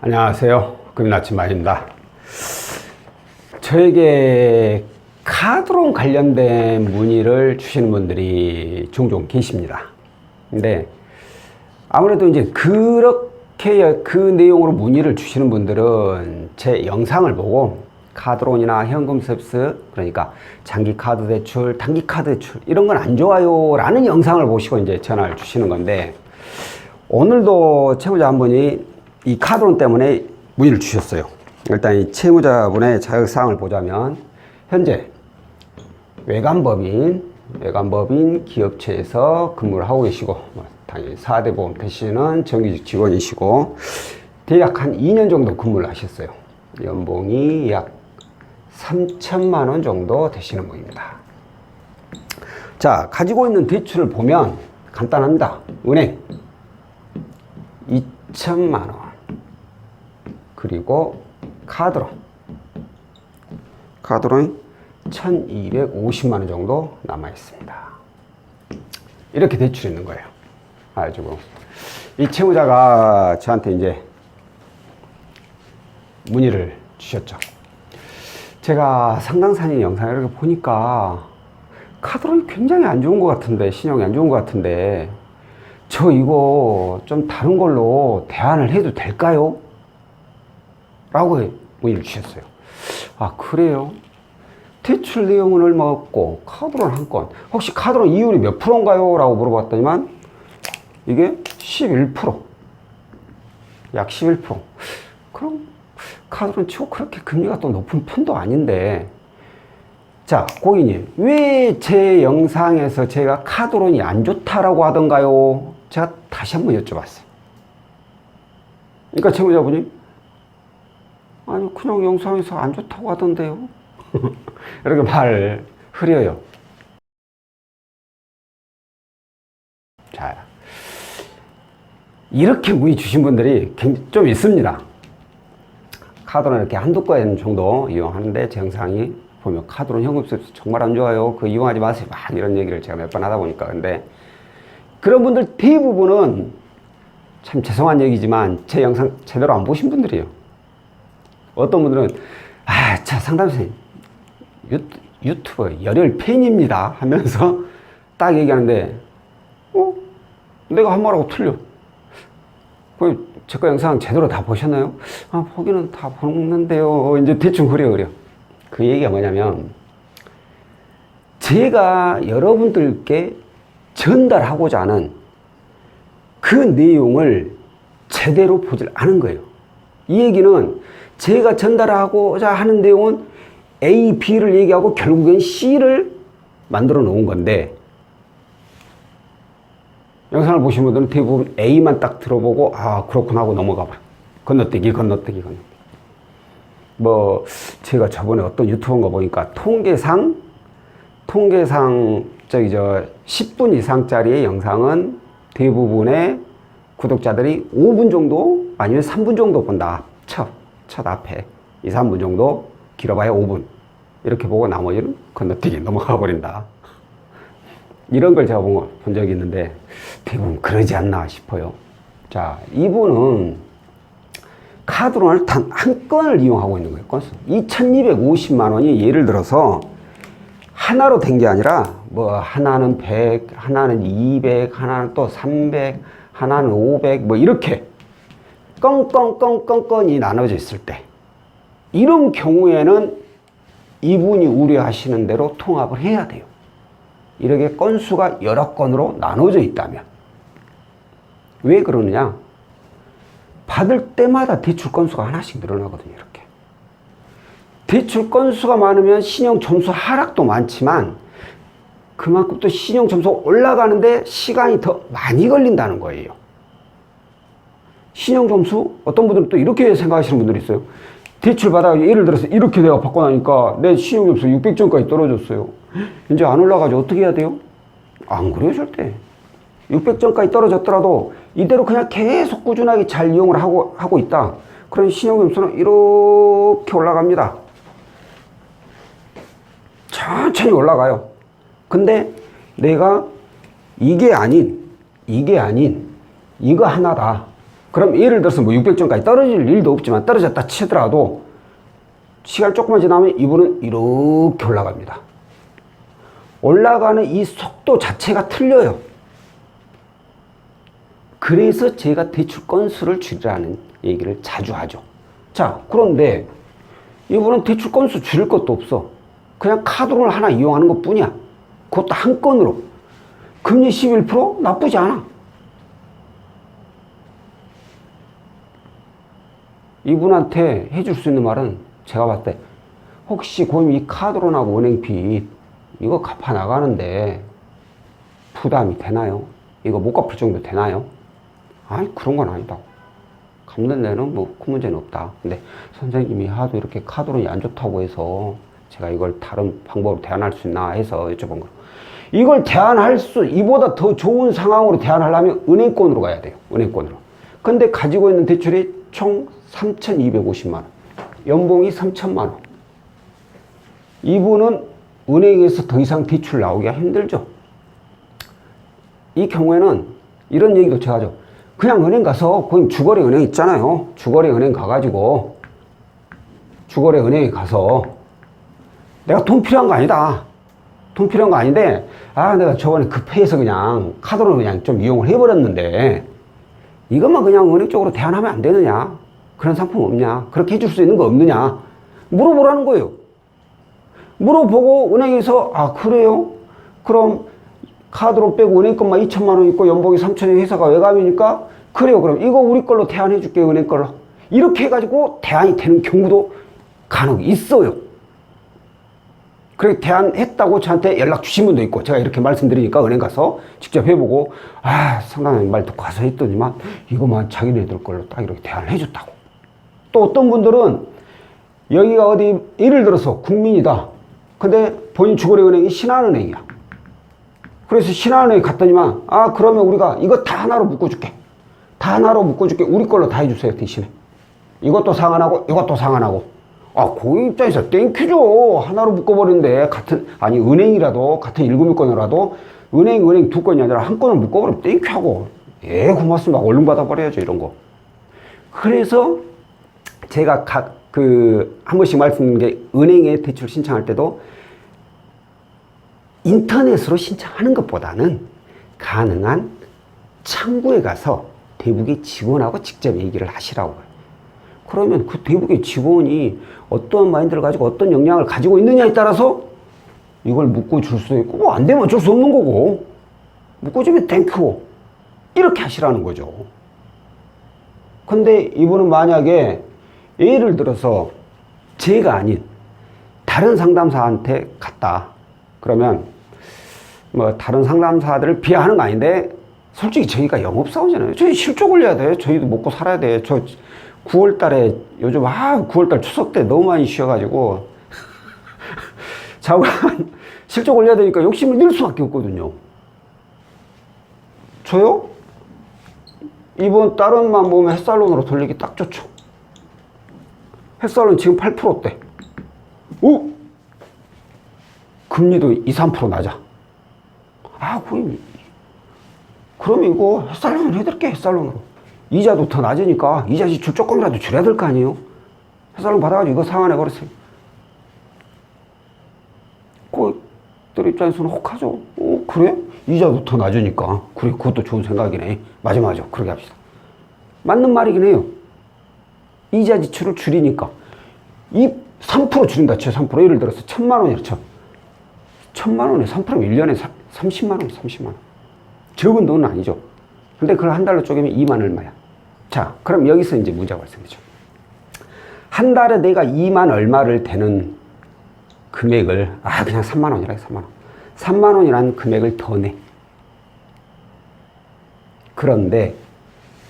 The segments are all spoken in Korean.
안녕하세요. 금인 아침마입니다. 저에게 카드론 관련된 문의를 주시는 분들이 종종 계십니다. 근데 아무래도 이제 그렇게 그 내용으로 문의를 주시는 분들은 제 영상을 보고 카드론이나 현금 서비스, 그러니까 장기 카드 대출, 단기 카드 대출 이런 건 안 좋아요 라는 영상을 보시고 이제 전화를 주시는 건데, 오늘도 채무자 한 분이 이 카드론 때문에 문의를 주셨어요. 일단 이 채무자분의 자격사항을 보자면, 현재 외관법인 기업체에서 근무를 하고 계시고, 당연히 4대 보험 대시는 정규직 직원이시고, 대략 한 2년 정도 근무를 하셨어요. 연봉이 약 3천만 원 정도 되시는 분입니다. 자, 가지고 있는 대출을 보면 간단합니다. 은행 2천만 원, 그리고 카드론 1250만 원 정도 남아 있습니다. 이렇게 대출이 있는 거예요. 가지고 이 채무자가 저한테 이제 문의를 주셨죠. 제가 상담사님 영상을 이렇게 보니까 카드론이 굉장히 안 좋은 것 같은데, 신용이 안 좋은 것 같은데, 저 이거 좀 다른 걸로 대안을 해도 될까요? 라고 문의를 주셨어요. 아, 그래요? 대출 내용은 얼마 없고 카드론 한 건, 혹시 카드론 이율이 몇 프로인가요? 라고 물어봤더니만 이게 11%, 약 11%. 그럼 카드론 치고 그렇게 금리가 또 높은 편도 아닌데, 자, 고객님, 왜 제 영상에서 제가 카드론이 안 좋다라고 하던가요? 제가 다시 한번 여쭤봤어요. 그러니까 채무자분이, 아니, 그냥 영상에서 안 좋다고 하던데요? 이렇게 말을 흐려요. 자, 이렇게 문의 주신 분들이 좀 있습니다. 카드론 이렇게 한두 건 정도 이용하는데, 제 영상이 보면 카드론 현금 서비스 정말 안 좋아요, 그거 이용하지 마세요, 막 이런 얘기를 제가 몇 번 하다 보니까. 근데 그런 분들 대부분은, 참 죄송한 얘기지만 제 영상 제대로 안 보신 분들이에요. 어떤 분들은 자, 상담선생님 유튜버 열혈 팬입니다 하면서 딱 얘기하는데, 내가 한 말하고 틀려. 제 거 영상 제대로 다 보셨나요? 아, 보기는 다 보는데요. 이제 대충 흐려. 그 얘기가 뭐냐면, 제가 여러분들께 전달하고자 하는 그 내용을 제대로 보질 않은 거예요. 이 얘기는 제가 전달하고자 하는 내용은 A, B를 얘기하고 결국엔 C를 만들어 놓은 건데, 영상을 보신 분들은 대부분 A만 딱 들어보고, 아, 그렇구나 하고 넘어가 봐. 건너뛰기. 뭐, 제가 저번에 어떤 유튜브인가 보니까 통계상 10분 이상짜리의 영상은 대부분의 구독자들이 5분 정도 아니면 3분 정도 본다. 첫 앞에 2, 3분 정도, 길어봐야 5분. 이렇게 보고 나머지는 건너뛰기 넘어가 버린다. 이런 걸 제가 본 적이 있는데, 대부분 그러지 않나 싶어요. 자, 이분은 카드론을 단 한 건을 이용하고 있는 거예요. 건수 2250만 원이 예를 들어서 하나로 된 게 아니라, 뭐 하나는 100, 하나는 200, 하나는 또 300, 하나는 500, 뭐 이렇게 껌껌껌껌껌이 나눠져 있을 때, 이런 경우에는 이분이 우려하시는 대로 통합을 해야 돼요. 이렇게 건수가 여러 건으로 나눠져 있다면. 왜 그러느냐? 받을 때마다 대출 건수가 하나씩 늘어나거든요. 이렇게 대출 건수가 많으면 신용 점수 하락도 많지만, 그만큼 또 신용 점수가 올라가는데 시간이 더 많이 걸린다는 거예요. 신용 점수, 어떤 분들은 또 이렇게 생각하시는 분들이 있어요. 대출 받아, 예를 들어서 이렇게 내가 받고 나니까 내 신용 점수 600점까지 떨어졌어요. 이제 안 올라가죠. 어떻게 해야 돼요? 안 그래요, 절대. 600점까지 떨어졌더라도 이대로 그냥 계속 꾸준하게 잘 이용을 하고 있다. 그럼 신용 점수는 이렇게 올라갑니다. 천천히 올라가요. 근데 내가 이게 아닌 이거 하나다, 그럼 예를 들어서 뭐 600점까지 떨어질 일도 없지만 떨어졌다 치더라도 시간 조금만 지나면 이분은 이렇게 올라갑니다. 올라가는 이 속도 자체가 틀려요. 그래서 제가 대출 건수를 줄이라는 얘기를 자주 하죠. 자, 그런데 이분은 대출 건수 줄일 것도 없어. 그냥 카드론을 하나 이용하는 것 뿐이야. 그것도 한 건으로. 금리 11% 나쁘지 않아. 이분한테 해줄 수 있는 말은 제가 봤을 때 혹시 고객님 이 카드론하고 은행비 이거 갚아 나가는데 부담이 되나요? 이거 못 갚을 정도 되나요? 아니 그런 건 아니다. 갚는 데는 뭐 큰 문제는 없다. 근데 선생님이 하도 이렇게 카드론이 안 좋다고 해서 제가 이걸 다른 방법으로 대안할 수 있나 해서 여쭤본 거예요. 이걸 대안할 수, 이보다 더 좋은 상황으로 대안하려면 은행권으로 가야 돼요. 은행권으로. 근데 가지고 있는 대출이 총 3,250만 원. 연봉이 3천만 원. 이분은 은행에서 더 이상 대출 나오기가 힘들죠. 이 경우에는 이런 얘기도 제가 하죠. 그냥 은행 가서, 거기 주거래 은행 있잖아요. 주거래 은행 가가지고, 주거래 은행에 가서, 내가 돈 필요한 거 아니다. 돈 필요한 거 아닌데, 아, 내가 저번에 급해서 그냥 카드로 그냥 좀 이용을 해버렸는데, 이것만 그냥 은행 쪽으로 대안하면 안 되느냐? 그런 상품 없냐? 그렇게 해줄 수 있는 거 없느냐? 물어보라는 거예요. 물어보고 은행에서, 아, 그래요? 그럼 카드로 빼고 은행 것만 2천만 원 있고 연봉이 3천원 회사가 외감이니까 그래요. 그럼 이거 우리 걸로 대안해 줄게요. 은행 걸로. 이렇게 해가지고 대안이 되는 경우도 간혹 있어요. 그렇게 대안했다고 저한테 연락 주신 분도 있고, 제가 이렇게 말씀드리니까 은행 가서 직접 해보고, 아, 상담원 말 듣고 가서 했더니만 이거만 자기네들 걸로 딱 이렇게 대안을 해줬다고. 또 어떤 분들은 여기가 어디, 예를 들어서 국민이다. 근데 본인 주거래 은행이 신한은행이야. 그래서 신한은행에 갔더니만, 아, 그러면 우리가 이거 다 하나로 묶어줄게. 다 하나로 묶어줄게. 우리 걸로 다 해주세요, 대신에. 이것도 상환하고, 이것도 상환하고. 아, 고객 입장에서 땡큐죠. 하나로 묶어버리는데, 아니, 은행이라도, 같은 1금융권이라도, 은행 두 건이 아니라 한 건을 묶어버리면 땡큐하고, 예, 고맙습니다. 얼른 받아버려야죠, 이런 거. 그래서, 제가 한 번씩 말씀드린 게, 은행에 대출 신청할 때도, 인터넷으로 신청하는 것보다는 가능한 창구에 가서 대북의 직원하고 직접 얘기를 하시라고 해요. 그러면 그 대북의 직원이 어떤 마인드를 가지고 어떤 역량을 가지고 있느냐에 따라서 이걸 묶어줄 수도 있고, 뭐 안 되면 어쩔 수 없는 거고, 묶어주면 땡큐. 이렇게 하시라는 거죠. 근데 이분은 만약에 예를 들어서 제가 아닌 다른 상담사한테 갔다. 그러면 뭐 다른 상담사들을 비하하는 거 아닌데 솔직히 저희가 영업사원이잖아요. 저희 실적 올려야 돼. 저희도 먹고 살아야 돼. 저 9월 달에 요즘 9월 달 추석 때 너무 많이 쉬어가지고 자관 실적 올려야 되니까 욕심을 낼 수밖에 없거든요. 저요? 이번 달은만 보면 햇살론으로 돌리기 딱 좋죠. 햇살론 지금 8%대. 오! 금리도 2, 3% 낮아. 아, 고객님. 그럼 이거 햇살론으로 해드릴게, 햇살론으로. 이자도 더 낮으니까 이자 지출 조금이라도 줄여야 될 거 아니에요? 햇살론 받아가지고 이거 상환해버렸어요. 고객들 입장에서는 혹하죠. 그래? 이자도 더 낮으니까. 그래, 그것도 좋은 생각이네. 맞아. 그렇게 합시다. 맞는 말이긴 해요. 이자 지출을 줄이니까. 3% 줄인다 쳐, 3%. 예를 들어서 1,000만 원이라 쳐. 1,000만 원에 3%면 1년에 30만 원, 30만 원. 적은 돈은 아니죠. 근데 그걸 한 달로 쪼개면 2만 얼마야. 자, 그럼 여기서 이제 문제가 발생하죠. 한 달에 내가 2만 얼마를 되는 금액을, 그냥 3만 원이라 해, 3만 원. 3만 원이라는 금액을 더 내. 그런데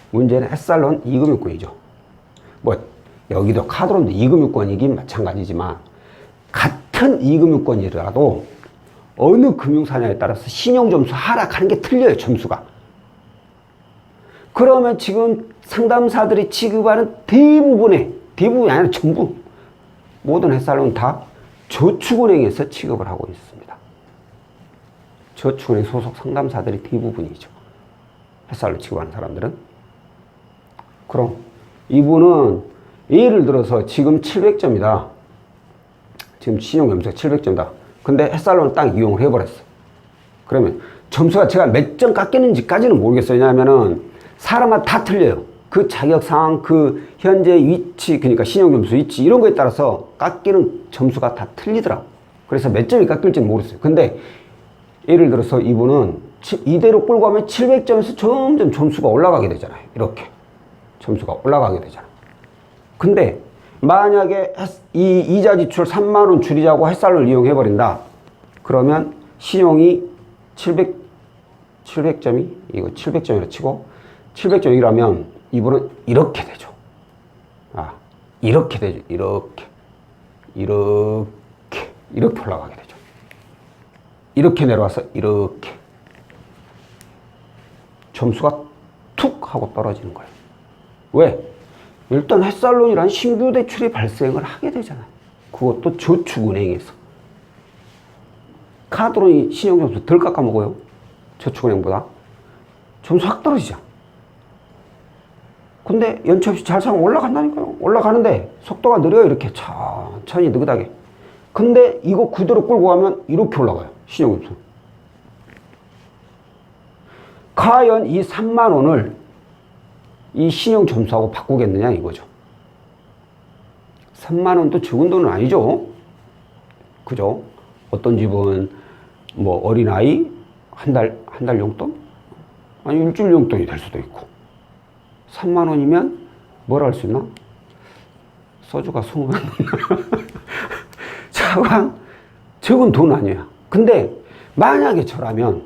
문제는 햇살론 2금융권이죠. 뭐, 여기도 카드론도 2금융권이긴 마찬가지지만, 같은 2금융권이라도 어느 금융사냐에 따라서 신용점수 하락하는 게 틀려요, 점수가. 그러면 지금 상담사들이 취급하는 대부분이 아니라 전부, 모든 햇살론 다 저축은행에서 취급을 하고 있습니다. 저축은행 소속 상담사들이 대부분이죠. 햇살론 취급하는 사람들은. 그럼 이분은 예를 들어서 지금 700점이다. 지금 신용점수가 700점이다. 근데 햇살론을 딱 이용을 해버렸어. 그러면 점수가 제가 몇 점 깎이는지까지는 모르겠어요. 왜냐하면은 사람마다 다 틀려요. 그 자격 상황, 그 현재 위치, 그러니까 신용점수 위치 이런 거에 따라서 깎이는 점수가 다 틀리더라고. 그래서 몇 점이 깎일지는 모르겠어요. 근데 예를 들어서 이분은 이대로 끌고 가면 700점에서 점점 점수가 올라가게 되잖아요. 이렇게 점수가 올라가게 되잖아요. 근데 만약에 이 이자 지출 3만 원 줄이자고 햇살론을 이용해 버린다. 그러면 신용이 700점이 이거 700점이라 치고 700점이라면 이분은 이렇게 되죠. 아, 이렇게 되죠. 이렇게 올라가게 되죠. 이렇게 내려와서 이렇게 점수가 툭 하고 떨어지는 거예요. 왜? 일단 햇살론이란 신규 대출이 발생을 하게 되잖아요. 그것도 저축은행에서. 카드론이 신용점수 덜 깎아먹어요. 저축은행보다. 점수 확 떨어지죠. 근데 연체 없이 잘 살면 올라간다니까요. 올라가는데 속도가 느려요. 이렇게 천천히 느긋하게. 근데 이거 그대로 끌고 가면 이렇게 올라가요. 신용점수. 과연 이 3만 원을 이 신용점수하고 바꾸겠느냐 이거죠. 3만 원도 적은 돈은 아니죠. 그죠? 어떤 집은 뭐 어린아이 한 달 용돈? 아니 일주일 용돈이 될 수도 있고 3만 원이면 뭘 할 수 있나? 소주가 20만 원. 차관 적은 돈 아니야. 근데 만약에 저라면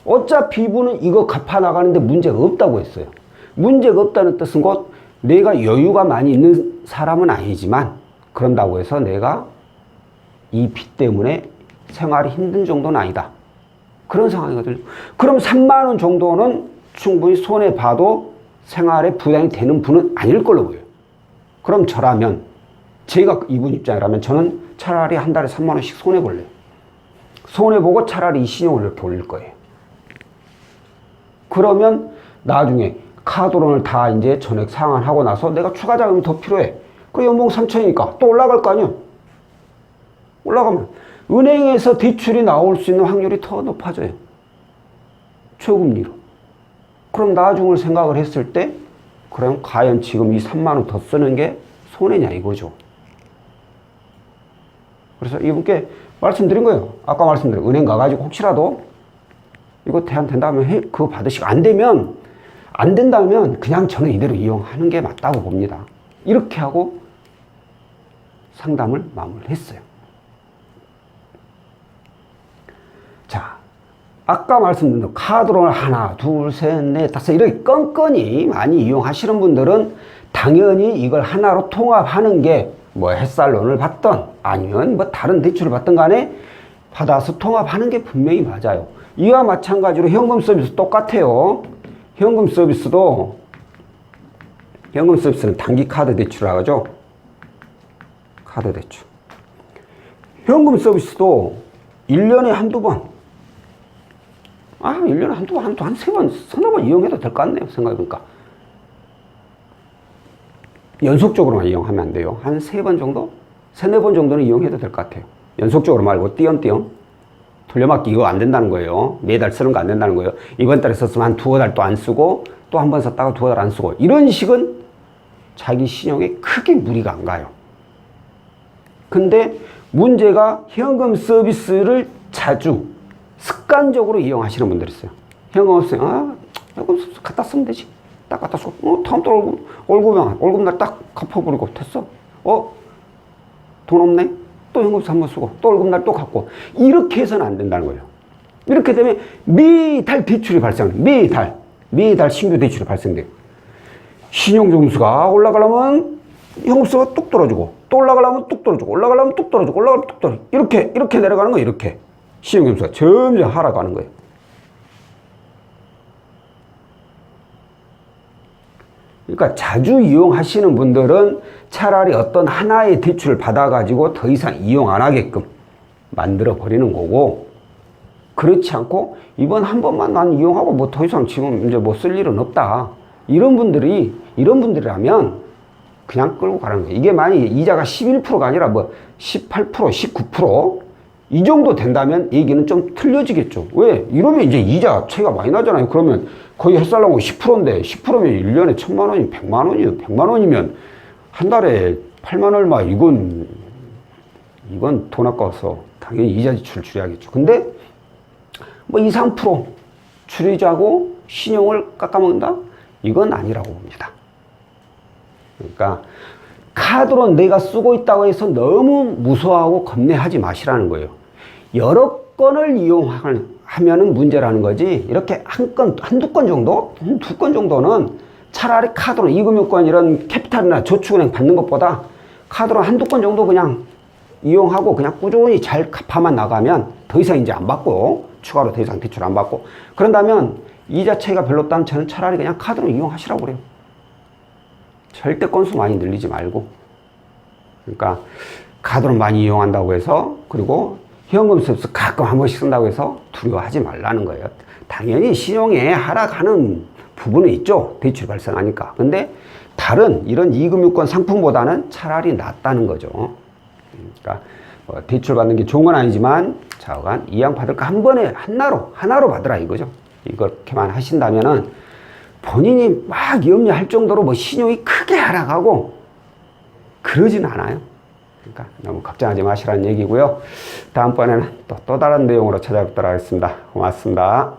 어차피 이분은 이거 갚아 나가는데 문제가 없다고 했어요. 문제가 없다는 뜻은 곧 내가 여유가 많이 있는 사람은 아니지만 그런다고 해서 내가 이 빚 때문에 생활이 힘든 정도는 아니다. 그런 상황이거든요. 그럼 3만 원 정도는 충분히 손해봐도 생활에 부담이 되는 분은 아닐 걸로 보여요. 그럼 저라면 제가 이분 입장이라면 저는 차라리 한 달에 3만 원씩 손해볼래요. 손해보고 차라리 이 신용을 이렇게 올릴 거예요. 그러면 나중에 카드론을 다 이제 전액 상환하고 나서 내가 추가 자금이 더 필요해. 그 연봉 3천이니까 또 올라갈 거 아니야. 올라가면 은행에서 대출이 나올 수 있는 확률이 더 높아져요. 초금리로. 그럼 나중을 생각을 했을 때 그럼 과연 지금 이 3만 원 더 쓰는 게 손해냐 이거죠. 그래서 이분께 말씀드린 거예요. 아까 말씀드린 은행 가가지고 혹시라도 이거 된다면 그거 받으시고 안 된다면 그냥 저는 이대로 이용하는 게 맞다고 봅니다. 이렇게 하고 상담을 마무리했어요. 자, 아까 말씀드린 대로 카드론을 하나, 둘, 셋, 넷, 다섯 이렇게 건건히 많이 이용하시는 분들은 당연히 이걸 하나로 통합하는 게 뭐 햇살론을 받던 아니면 뭐 다른 대출을 받던 간에 받아서 통합하는 게 분명히 맞아요. 이와 마찬가지로 현금 서비스 똑같아요. 현금 서비스는 단기 카드 대출이라고 하죠. 카드 대출. 현금 서비스도 1년에 한두 번. 1년에 한두 번, 한 세 번, 서너 번 이용해도 될 것 같네요. 생각해보니까. 연속적으로만 이용하면 안 돼요. 한 세 번 정도? 세네 번 정도는 이용해도 될 것 같아요. 연속적으로 말고 띄엄띄엄. 돌려막기 이거 안 된다는 거예요. 매달 쓰는 거 안 된다는 거예요. 이번 달에 썼으면 한 두어 달 또 안 쓰고 또 한 번 썼다가 두어 달 안 쓰고 이런 식은 자기 신용에 크게 무리가 안 가요. 근데 문제가 현금 서비스를 자주 습관적으로 이용하시는 분들이 있어요. 현금 없어요. 현금 서비스 갖다 쓰면 되지. 딱 갖다 쓰고 다음 달 월급날 딱 갚아버리고 됐어. 돈 없네? 또 현금서 한번 쓰고 또 월급날 또 갚고 이렇게 해서는 안 된다는 거예요. 이렇게 되면 매달 대출이 발생해요. 매달 신규 대출이 발생돼요. 신용점수가 올라가려면 현금수가 뚝 떨어지고 또 올라가려면 뚝 떨어지고 올라가려면 뚝 떨어지고 올라가려면 뚝 떨어지고 이렇게 내려가는 거예요. 이렇게 신용점수가 점점 하락하는 거예요. 그러니까 자주 이용하시는 분들은 차라리 어떤 하나의 대출을 받아가지고 더 이상 이용 안 하게끔 만들어 버리는 거고, 그렇지 않고 이번 한 번만 난 이용하고 뭐 더 이상 지금 이제 뭐 쓸 일은 없다, 이런 분들이 이런 분들이라면 그냥 끌고 가는 거예요. 이게 만약에 이자가 11%가 아니라 뭐 18%, 19%? 이 정도 된다면 얘기는 좀 틀려지겠죠. 왜? 이러면 이제 이자 차이가 많이 나잖아요. 그러면 거의 햇살나고 10%인데 10%면 1년에 1,000만 원이 100만 원이요. 100만 원이면 한 달에 8만 얼마. 이건 돈 아까워서 당연히 이자 지출 줄여야겠죠. 근데 뭐 2, 3% 줄이자고 신용을 깎아먹는다? 이건 아니라고 봅니다. 그러니까 카드로 내가 쓰고 있다고 해서 너무 무서워하고 겁내하지 마시라는 거예요. 여러 건을 이용하면은 문제라는 거지. 이렇게 한두 건 정도? 두 건 정도는 차라리 카드로 이금융권 이런 캐피탈이나 저축은행 받는 것보다 카드로 한두 건 정도 그냥 이용하고 그냥 꾸준히 잘 갚아만 나가면 더 이상 이제 안 받고 추가로 더 이상 대출 안 받고 그런다면 이자 차이가 별로 없다면 저는 차라리 그냥 카드로 이용하시라고 그래요. 절대 건수 많이 늘리지 말고. 그러니까 카드로 많이 이용한다고 해서 그리고 현금 서비스 가끔 한 번씩 쓴다고 해서 두려워하지 말라는 거예요. 당연히 신용에 하락하는 부분은 있죠. 대출이 발생하니까. 근데 다른 이런 이금융권 상품보다는 차라리 낫다는 거죠. 그러니까 대출 받는 게 좋은 건 아니지만 좌우간 이왕 받을 거 한 번에 하나로 받으라 이거죠. 이렇게만 하신다면은 본인이 막 염려할 정도로 뭐 신용이 크게 하락하고 그러진 않아요. 그러니까 너무 걱정하지 마시라는 얘기고요. 다음번에는 또 다른 내용으로 찾아뵙도록 하겠습니다. 고맙습니다.